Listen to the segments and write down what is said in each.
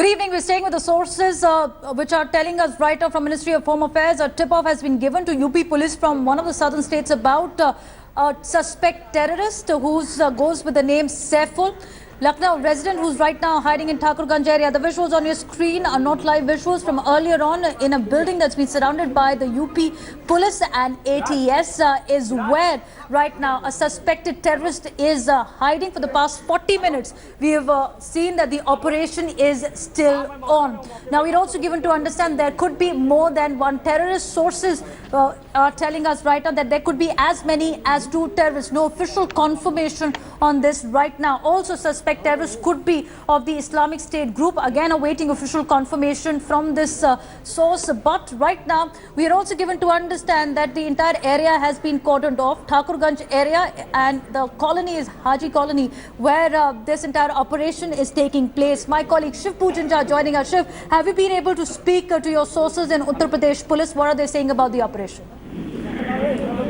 Good evening. We're staying with the sources which are telling us right now from Ministry of Home Affairs. A tip-off has been given to UP police from one of the southern states about a suspect terrorist who goes with the name Saifullah. Lucknow resident who's right now hiding in Thakurganj area. The visuals on your screen are not live visuals from earlier on in a building that's been surrounded by the UP police and ATS is where right now a suspected terrorist is hiding for the past 40 minutes. We have seen that the operation is still on. Now we're also given to understand there could be more than one terrorist. Sources are telling us right now that there could be as many as 2 terrorists. No official confirmation on this right now. Also suspect terrorists could be of the Islamic State group. Again, awaiting official confirmation from this source. But right now, we are also given to understand that the entire area has been cordoned off. Thakurganj area and the colony is Haji Colony, where this entire operation is taking place. My colleague Shiv Pujanjha joining us. Shiv, have you been able to speak to your sources in Uttar Pradesh police? What are they saying about the operation?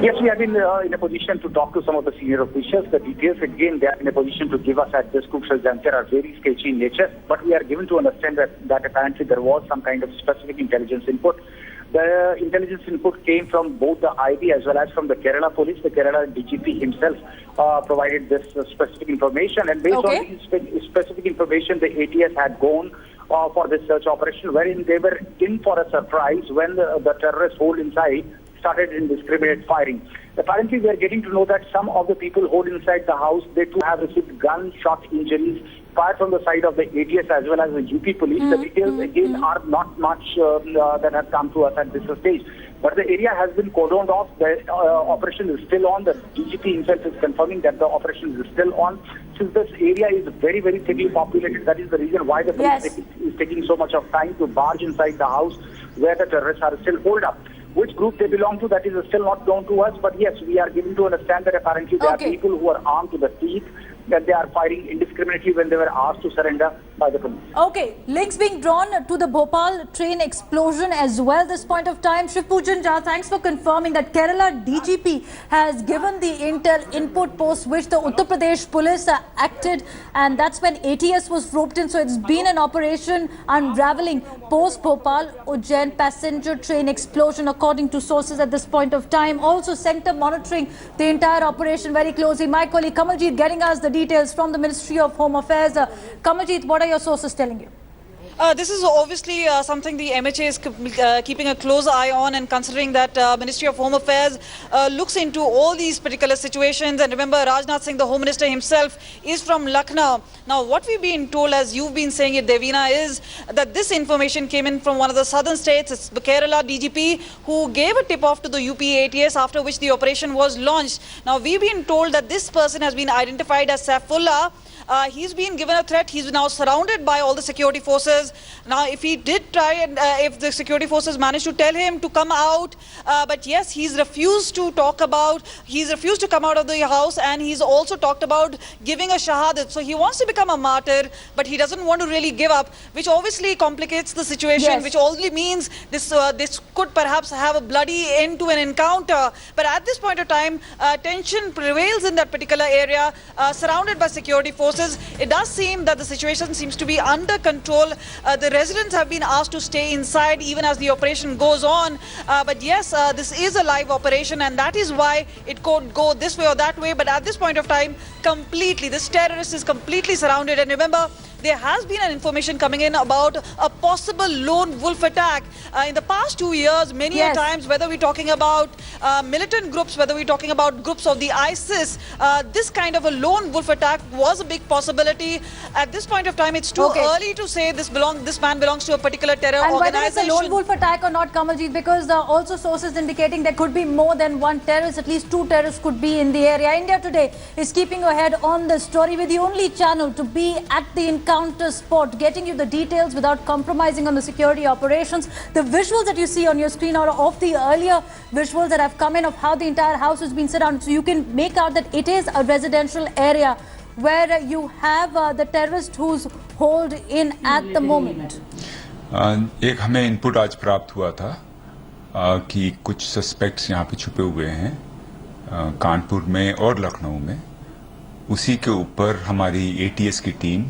Yes, we have been in a position to talk to some of the senior officials. The details, again, they are in a position to give us at this crucial juncture are very sketchy in nature. But we are given to understand that apparently there was some kind of specific intelligence input. The intelligence input came from both the IB as well as from the Kerala police. The Kerala DGP himself provided this specific information. And based on this specific information, the ATS had gone for this search operation, wherein they were in for a surprise when the terrorists holed inside started indiscriminate firing. Apparently, we are getting to know that some of the people holed inside the house, they too have received gunshot injuries fired from the side of the ATS as well as the UP police. The details again are not much that have come to us at this stage. But the area has been cordoned off. The operation is still on. The DGP himself is confirming that the operation is still on. Since this area is very, very thickly populated, that is the reason why the police is taking so much of time to barge inside the house where the terrorists are still holed up. Which group they belong to, that is still not known to us. But yes, we are given to understand that apparently there are people who are armed to the teeth, that they are firing indiscriminately when they were asked to surrender by the police. Okay, links being drawn to the Bhopal train explosion as well this point of time. Shiv Pujanjha, thanks for confirming that Kerala DGP has given the intel input post which the Uttar Pradesh police acted, and that's when ATS was roped in. So it's been an operation unraveling post Bhopal Ujjain passenger train explosion according to sources at this point of time. Also center monitoring the entire operation very closely. My colleague Kamaljeet getting us the details from the Ministry of Home Affairs. Kamaljeet, what are your sources telling you? This is obviously something the MHA is keeping a close eye on, and considering that Ministry of Home Affairs looks into all these particular situations. And remember, Rajnath Singh, the Home Minister himself, is from Lucknow. Now, what we've been told, as you've been saying it, Devina, is that this information came in from one of the southern states. It's the Kerala DGP who gave a tip-off to the UP ATS, after which the operation was launched. Now, we've been told that this person has been identified as Saifullah. He's been given a threat. He's now surrounded by all the security forces. Now, if he did try and if the security forces managed to tell him to come out, but yes, he's refused to come out of the house, and he's also talked about giving a shahadat. So he wants to become a martyr, but he doesn't want to really give up, which obviously complicates the situation, which only means this could perhaps have a bloody end to an encounter. But at this point of time, tension prevails in that particular area, surrounded by security forces. It does seem that the situation seems to be under control. The residents have been asked to stay inside even as the operation goes on. But yes, this is a live operation, and that is why it could go this way or that way. But at this point of time, this terrorist is completely surrounded. And remember, there has been an information coming in about a possible lone wolf attack. In the past 2 years, many a times, whether we're talking about militant groups, whether we're talking about groups of the ISIS, this kind of a lone wolf attack was a big possibility. At this point of time, it's too early to say this man belongs to a particular terror organization. Whether it's a lone wolf attack or not, Kamaljeet, because also sources indicating there could be more than one terrorist, at least 2 terrorists could be in the area. India Today is keeping ahead on the story. We're the only channel to be at the encounter spot, getting you the details without compromising on the security operations. The visuals that you see on your screen are of the earlier visuals that have come in of how the entire house has been surrounded. So you can make out that it is a residential area where you have the terrorist who's holed in at the moment. एक हमें input आज प्राप्त हुआ था कि कुछ suspects यहाँ पे छुपे हुए हैं कानपुर में और लखनऊ में। उसी के ऊपर हमारी ATS की टीम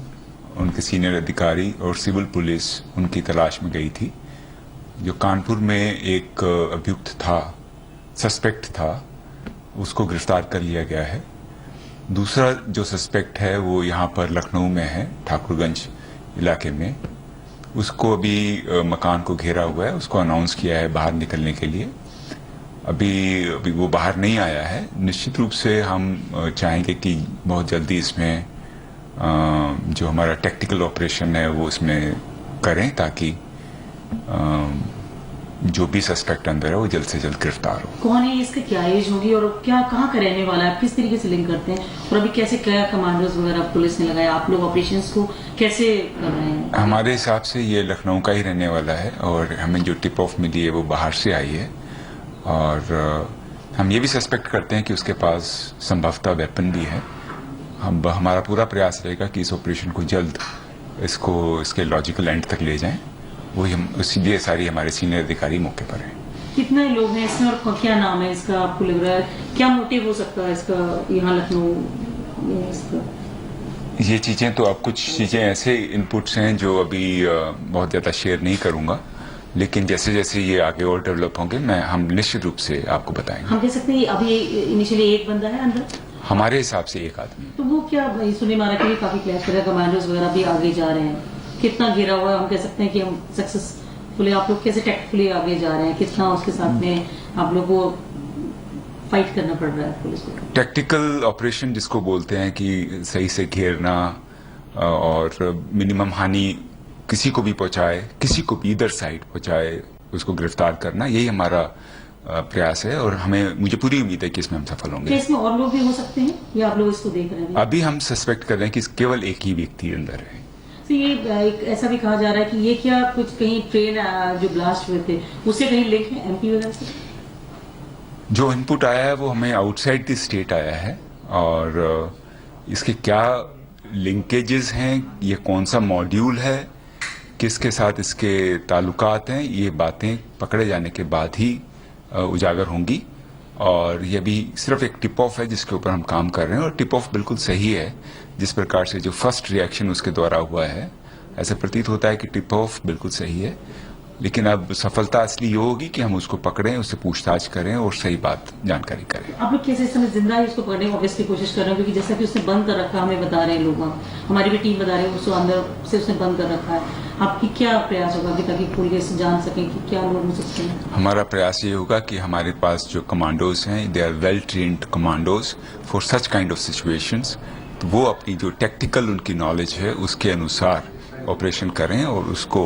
उनके सीनियर अधिकारी और सिविल पुलिस उनकी तलाश में गई थी। जो कानपुर में एक अभियुक्त था, सस्पेक्ट था, उसको गिरफ्तार कर लिया गया है। दूसरा जो सस्पेक्ट है वो यहाँ पर लखनऊ में है, ठाकुरगंज इलाके में। उसको अभी मकान को घेरा हुआ है, उसको अनाउंस किया है बाहर निकलने के लिए। अभी वो बाहर नहीं आया है। निश्चित रूप से हम चाहेंगे कि बहुत जल्दी इसमें जो हमारा टेक्निकल ऑपरेशन है वो इसमें करें, ताकि जो भी सस्पेक्ट अंदर है वो जल्द से जल्द गिरफ्तार हो। कौन है, इसकी क्या एज होगी और क्या कहाँ का रहने वाला है, किस तरीके से लिंक करते हैं, और अभी कैसे क्या कमांडोज वगैरह पुलिस ने लगाया, आप लोग ऑपरेशंस को कैसे कर रहे हैं? हमारे हिसाब से ये लखनऊ का ही रहने वाला है और हमें जो टिप ऑफ मिली है वो बाहर से आई है। और हम ये भी सस्पेक्ट करते हैं कि उसके पास संभवतः वेपन भी है। हमारा पूरा प्रयास रहेगा कि इस ऑपरेशन को जल्द इसके लॉजिकल एंड तक ले जाएं। वही हम, इसीलिए सारी हमारे सीनियर अधिकारी मौके पर हैं। कितने लोग हैं इसमें और क्या नाम है इसका, आपको लग रहा है क्या मोटिव हो सकता है इसका यहाँ लखनऊ में इसका? ये चीजें तो अब कुछ चीजें ऐसे इनपुट्स हैं जो अभी बहुत ज्यादा शेयर नहीं करूंगा, लेकिन जैसे जैसे ये आगे और डेवलप होंगे हम निश्चित रूप से आपको बताएंगे। हम कह सकते हैं अभी इनिशियली एक बंदा है अंदर, हमारे हिसाब से एक आदमी। तो वो क्या सुनी मारा के काफी क्लैश कर रहा है, कमांडोज वगैरह भी आगे जा रहे हैं, कितना गिरा हुआ है? हम कह सकते हैं कि हम सक्सेसफुली, आप लोग कैसे टैक्टफुली आगे जा रहे हैं, कितना उसके साथ में आप लोग को फाइट करना पड़ रहा है पुलिस को? टैक्टिकल ऑपरेशन जिसको बोलते हैं कि सही से घेरना और मिनिमम हानि किसी को भी पहुंचाए, किसी को भी इधर साइड पहुंचाए, उसको गिरफ्तार करना, यही हमारा प्रयास है। और मुझे पूरी उम्मीद है कि इसमें हम सफल होंगे। इसमें और लोग भी हो सकते हैं या आप लोग इसको देख रहे हैं? अभी हम सस्पेक्ट कर रहे हैं कि केवल एक ही व्यक्ति अंदर है। तो ये एक ऐसा भी कहा जा रहा है कि ये क्या कुछ कहीं ट्रेन जो ब्लास्ट हुए थे उससे कहीं लिंक है एमपी वगैरह से? जो इनपुट आया है वो हमें आउटसाइड द स्टेट आया है, और इसके क्या लिंकेजेस हैं, ये कौन सा मॉड्यूल है, किसके साथ इसके ताल्लुकात हैं, ये बातें पकड़े जाने के बाद ही उजागर होंगी। और ये भी सिर्फ एक टिप ऑफ है जिसके ऊपर हम काम कर रहे हैं, और टिप ऑफ बिल्कुल सही है। जिस प्रकार से जो फर्स्ट रिएक्शन उसके द्वारा हुआ है, ऐसा प्रतीत होता है कि टिप ऑफ बिल्कुल सही है। लेकिन अब सफलता असली ये होगी कि हम उसको पकड़ें, उससे पूछताछ करें और सही बात जानकारी करें। आप लोग कैसे इस समय जिंदा ही उसको पकड़ने की ऑब्वियसली कोशिश कर रहे हैं, क्योंकि जैसा कि उसने बंद कर रखा, हमें बता रहे हैं लोग, हमारी भी टीम बता रहे हैं उसको अंदर से उसने बंद कर रखा है। आपकी क्या प्रयास होगा कि ताकि पुलिस जान सके कि क्या लोग हो सकते हैं? हमारा प्रयास ये होगा कि हमारे पास जो कमांडोज हैं, they are well trained commandos for such kind of situations. तो वो अपनी जो टेक्निकल उनकी नॉलेज है उसके अनुसार ऑपरेशन करें और उसको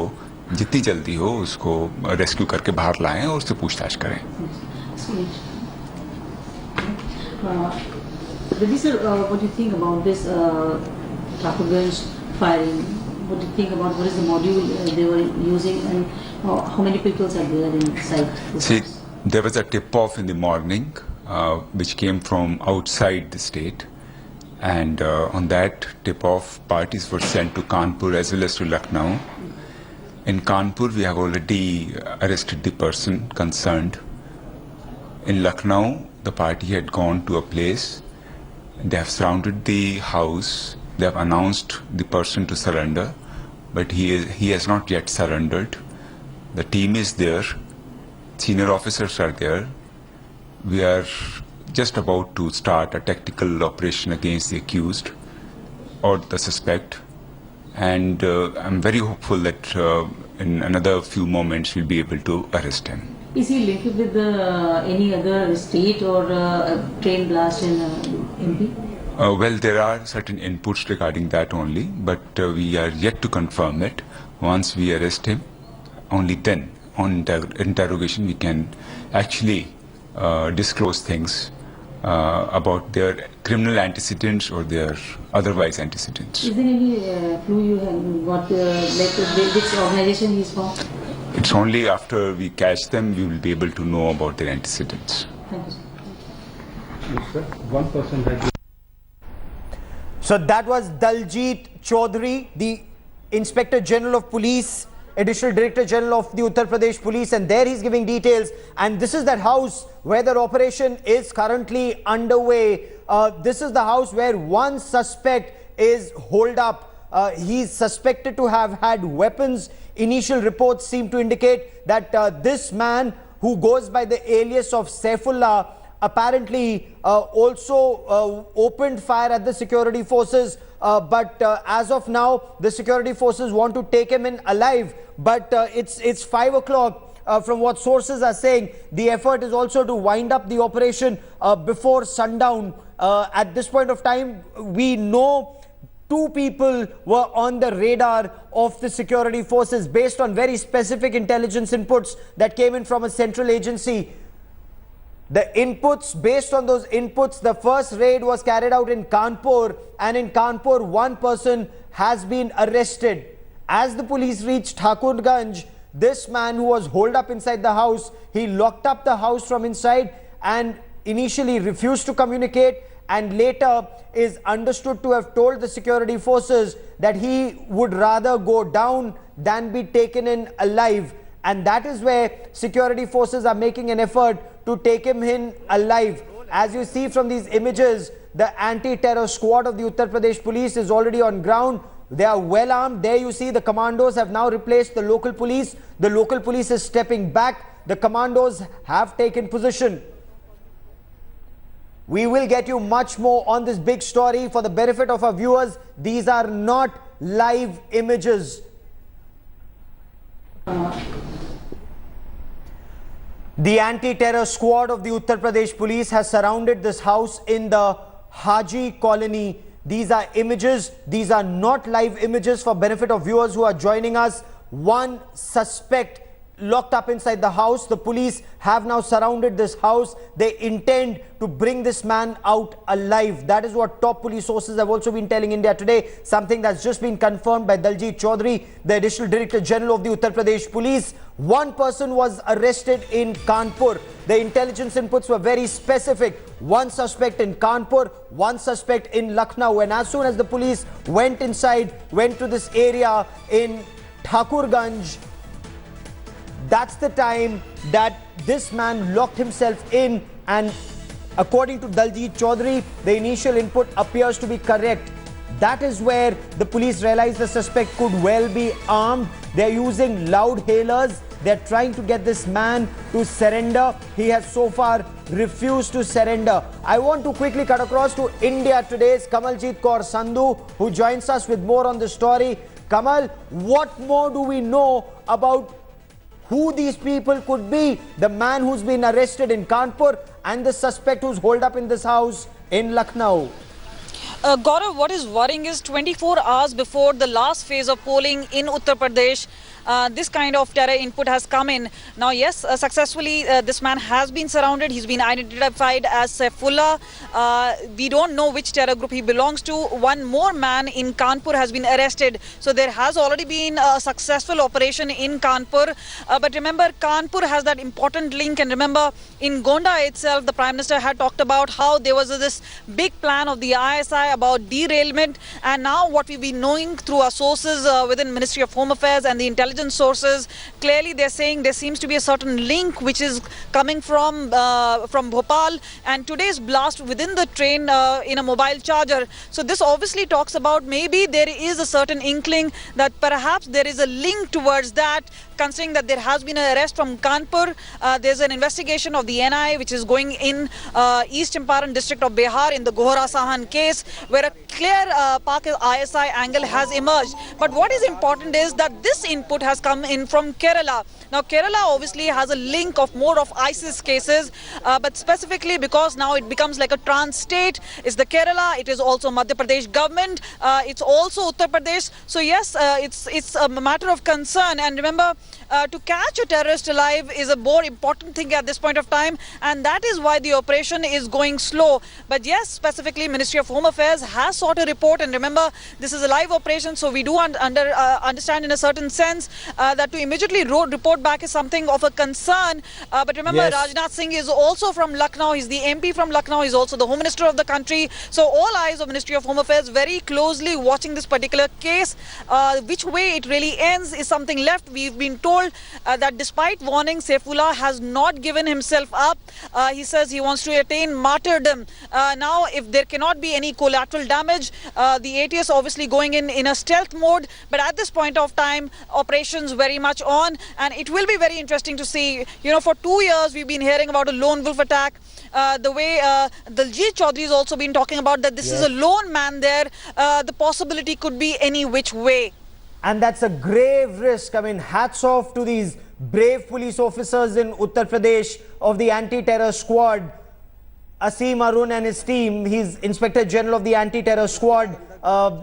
जितनी जल्दी हो उसको रेस्क्यू करके बाहर लाएं और उससे पूछताछ करें। Reddy sir, what do you think about this Thakurganj firing? What do you think about what is the module they were using, and how many people are there inside? See, there was a tip-off in the morning which came from outside the state, and on that tip-off, parties were sent to Kanpur as well as to Lucknow. In Kanpur, we have already arrested the person concerned. In Lucknow, the party had gone to a place. They have surrounded the house. They have announced the person to surrender, but he has not yet surrendered. The team is there. Senior officers are there. We are just about to start a tactical operation against the accused or the suspect. And I'm very hopeful that in another few moments we'll be able to arrest him. Is he linked with any other state or train blast in MP? Well, there are certain inputs regarding that only, but we are yet to confirm it. Once we arrest him, only then, on interrogation, we can actually disclose things about their criminal antecedents or their otherwise antecedents. Is there any clue you have got, like which organization he is from? It's only after we catch them we will be able to know about their antecedents. Thank you, sir. Yes, sir. One person had. So that was Daljit Chaudhary, the Inspector General of Police, Additional Director General of the Uttar Pradesh Police, and there he's giving details. And this is that house where the operation is currently underway. This is the house where one suspect is holed up. he's suspected to have had weapons. Initial reports seem to indicate that this man, who goes by the alias of Saifullah, apparently also opened fire at the security forces. But as of now, the security forces want to take him in alive. But it's 5 o'clock. From what sources are saying, the effort is also to wind up the operation before sundown. At this point of time, we know 2 people were on the radar of the security forces based on very specific intelligence inputs that came in from a central agency. The inputs, based on those inputs, the first raid was carried out in Kanpur, and in Kanpur, 1 person has been arrested. As the police reached Thakurganj, this man who was holed up inside the house, he locked up the house from inside and initially refused to communicate, and later is understood to have told the security forces that he would rather go down than be taken in alive. And that is where security forces are making an effort to take him in alive. As you see from these images, the anti-terror squad of the Uttar Pradesh police is already on ground. They are well armed. There you see the commandos have now replaced the local police. The local police is stepping back. The commandos have taken position. We will get you much more on this big story for the benefit of our viewers. These are not live images. The anti-terror squad of the Uttar Pradesh police has surrounded this house in the Haji colony. These are images. These are not live images for benefit of viewers who are joining us. 1 suspect locked up inside the house. The police have now surrounded this house. They intend to bring this man out alive. That is what top police sources have also been telling India Today, something that's just been confirmed by Daljit Chaudhary, the additional Director General of the Uttar Pradesh Police. 1 person was arrested in Kanpur. The intelligence inputs were very specific. 1 suspect in Kanpur, 1 suspect in Lucknow. And as soon as the police went inside, went to this area in Thakurganj, that's the time that this man locked himself in, and according to Daljit Chaudhary, the initial input appears to be correct. That is where the police realized the suspect could well be armed. They're using loud hailers. They're trying to get this man to surrender. He has so far refused to surrender. I want to quickly cut across to India Today's Kamaljeet Kaur Sandhu, who joins us with more on the story. Kamal, what more do we know about who these people could be? The man who's been arrested in Kanpur and the suspect who's holed up in this house in Lucknow. Gaurav, what is worrying is 24 hours before the last phase of polling in Uttar Pradesh, this kind of terror input has come in. Now, yes, successfully, this man has been surrounded. He's been identified as Saifullah. We don't know which terror group he belongs to. 1 more man in Kanpur has been arrested. So there has already been a successful operation in Kanpur. But remember, Kanpur has that important link. And remember, in Gonda itself, the Prime Minister had talked about how there was this big plan of the ISI about derailment. And now what we've been knowing through our sources within Ministry of Home Affairs and the intelligence sources, clearly they're saying there seems to be a certain link which is coming from Bhopal, and today's blast within the train in a mobile charger. So this obviously talks about maybe there is a certain inkling that perhaps there is a link towards that, considering that there has been an arrest from Kanpur. There's an investigation of the NI which is going in East Champaran district of Bihar in the Gohra Sahan case, where a clear Pak ISI angle has emerged. But what is important is that this input has come in from Kerala. Now, Kerala obviously has a link of more of ISIS cases, but specifically because now it becomes like a trans state. It's the Kerala, it is also Madhya Pradesh government, it's also Uttar Pradesh. So yes, it's a matter of concern. And remember, to catch a terrorist alive is a more important thing at this point of time, and that is why the operation is going slow. But yes, specifically Ministry of Home Affairs has sought a report, and remember, this is a live operation, so we do understand in a certain sense that to immediately report back is something of a concern. But remember, Yes. Rajnath Singh is also from Lucknow. He's the MP from Lucknow. He's also the Home Minister of the country. So all eyes of Ministry of Home Affairs very closely watching this particular case. Which way it really ends is something left. We've been told that despite warning, Saifullah has not given himself up. He says he wants to attain martyrdom. Now, if there cannot be any collateral damage, the ATS obviously going in a stealth mode. But at this point of time, operations very much on. And it will be very interesting to see, you know, for 2 years we've been hearing about a lone wolf attack. The way Daljit Chaudhary has also been talking about that this is a lone man there. The possibility could be any which way. And that's a grave risk. I mean, hats off to these brave police officers in Uttar Pradesh of the anti-terror squad. Asim Arun and his team, he's Inspector General of the anti-terror squad,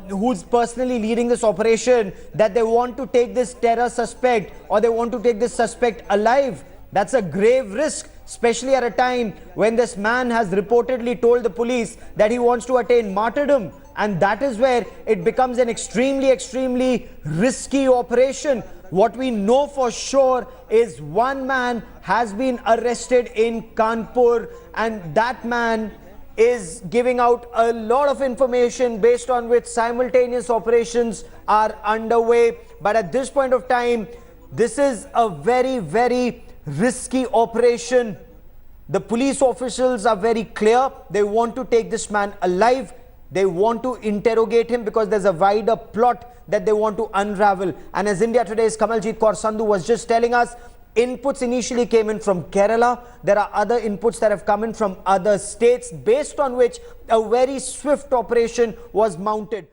who's personally leading this operation, that they want to take this terror suspect or they want to take this suspect alive. That's a grave risk, especially at a time when this man has reportedly told the police that he wants to attain martyrdom. And that is where it becomes an extremely risky operation. What we know for sure is one man has been arrested in Kanpur, and that man is giving out a lot of information based on which simultaneous operations are underway. But at this point of time, this is a very risky operation. The police officials are very clear. They want to take this man alive. They want to interrogate him because there's a wider plot that they want to unravel. And as India Today's Kamaljeet Kaur Sandhu was just telling us, inputs initially came in from Kerala. There are other inputs that have come in from other states, based on which a very swift operation was mounted.